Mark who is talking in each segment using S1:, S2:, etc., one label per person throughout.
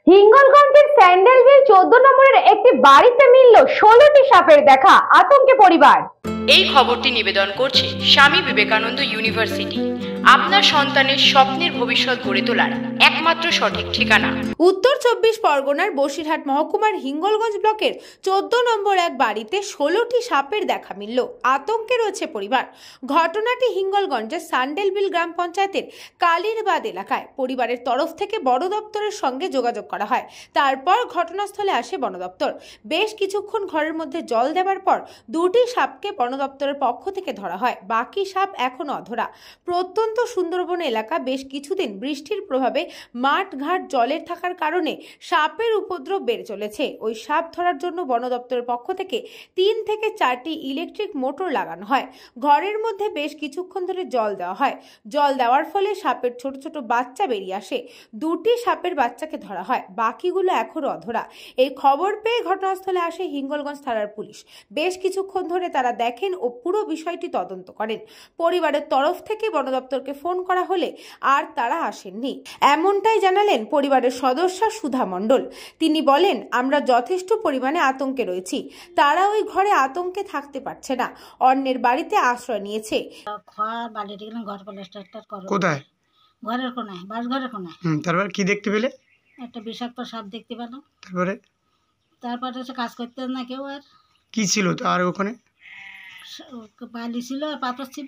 S1: হিঙ্গলগঞ্জের স্যান্ডেলভিল 14 নম্বরের একটি বাড়িতে মিলল 16টি সাপের দেখা, আতঙ্কে পরিবার।
S2: এই খবরটি নিবেদন করছে স্বামী বিবেকানন্দ ইউনিভার্সিটি, আপনার সন্তানের স্বপ্নের ভবিষ্যৎ গড়ে তোলার একমাত্র সঠিক ঠিকানা।
S3: উত্তর 24 পরগনার বসিরহাট মহকুমার হিঙ্গলগঞ্জ ব্লকের 14 নম্বর এক বাড়িতে 16টি সাপের দেখা মিলল, আতঙ্কে রয়েছে পরিবার। ঘটনাটি হিঙ্গলগঞ্জের স্যান্ডেলভিল গ্রাম পঞ্চায়েতের কালিরবাদ এলাকায়। পরিবারের তরফ থেকে বন দপ্তরের সঙ্গে যোগাযোগ করা হয়। তারপর ঘটনাস্থলে আসে বন দপ্তর। বেশ কিছুক্ষণ ঘরের মধ্যে জল দেওয়ার পর দুটি সাপকে বন দপ্তরের পক্ষ থেকে ধরা হয়। বাকি সাপ এখনো অধরা। প্রত্যন্ত সুন্দরবন এলাকা বেশ কিছুদিন বৃষ্টির প্রভাবে মাঠঘাট জলের থাকার কারণে সাপের উপদ্রব বেড়ে চলেছে। ওই সাপ ধরার জন্য বন দপ্তরের পক্ষ থেকে 3 থেকে 4টি ইলেকট্রিক মোটর লাগানো হয়। ঘরের মধ্যে বেশ কিছুক্ষণ ধরে জল দেওয়া হয়। জল দেওয়ার ফলে সাপের ছোট ছোট বাচ্চা বেরিয়ে আসে। দুটি সাপের বাচ্চাকে ধরা হয়, বাকিগুলো এখনো অধরা। এই খবর পেয়ে ঘটনাস্থলে আসে হিঙ্গলগঞ্জ থানার পুলিশ। বেশ কিছুক্ষণ ধরে তারা দেখেন ও পুরো বিষয়টি তদন্ত করেন। পরিবারের তরফ থেকে বন দপ্তরকে ফোন করা হলে আর তারা আসেননি, এমনটাই জানালেন পরিবারের সদস্য সুধা মণ্ডল। তিনি বলেন, আমরা যথেষ্ট পরিমাণে আতঙ্কে রয়েছি। তারা ওই ঘরে আতঙ্কে থাকতে পারছে না, অন্যের বাড়িতে আশ্রয় নিয়েছে।
S4: কোথায়?
S5: ঘরের কোনায়, বাসঘরের কোনায়।
S4: তারপর কি দেখতে পেলে?
S5: একটা বিষাক্ত সাপ দেখতে পেলাম।
S4: তারপরে
S5: এসে কাজ করতে না কেউ। আর
S4: কি ছিল আর ওখানে?
S5: বালি ছিল আর পাথর ছিল।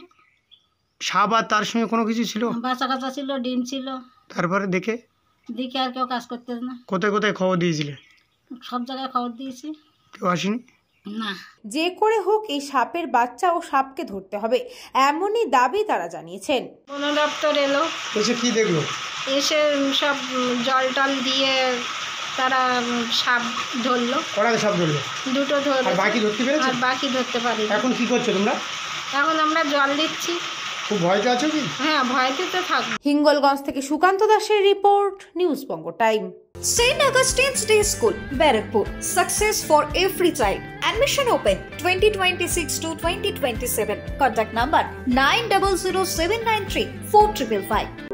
S4: সাপ আর তার সঙ্গে কোনো কিছু ছিল?
S5: বাচ্চা কাচ্চা ছিল, ডিম ছিল।
S4: তারপরে দেখে
S5: আর কেউ কাজ করতে না।
S4: কোথায় কোথায় খবর দিয়েছিলে?
S5: সব জায়গায় খবর দিয়েছি,
S4: কেউ আসেনি।
S5: না,
S3: যে করে হোক এই সাপের বাচ্চা ও সাপকে ধরতে হবে, এমনই দাবি তারা জানিয়েছেন।
S6: বন দপ্তর এলো,
S4: এসে কি দেখলো?
S6: এসে সব জল টল দিয়ে তারা সাপ ধরলো।
S4: কটা সাপ ধরলো?
S6: দুটো ধরলো।
S4: আর বাকি ধরতে পেরেছে?
S6: আর বাকি ধরতে পারি।
S4: এখন কি করছো তোমরা?
S6: এখন আমরা জল দিচ্ছি।
S4: খুব ভয়তে আছো কি?
S6: হ্যাঁ, ভয়তে তো থাকবো।
S3: হিঙ্গলগঞ্জ থেকে সুকান্ত দাসের report, news Banga time.
S7: St. Augustine's Day School, Barrackpur. Success for every child. Admission open 2026 to 2027. Contact number 900793 4555.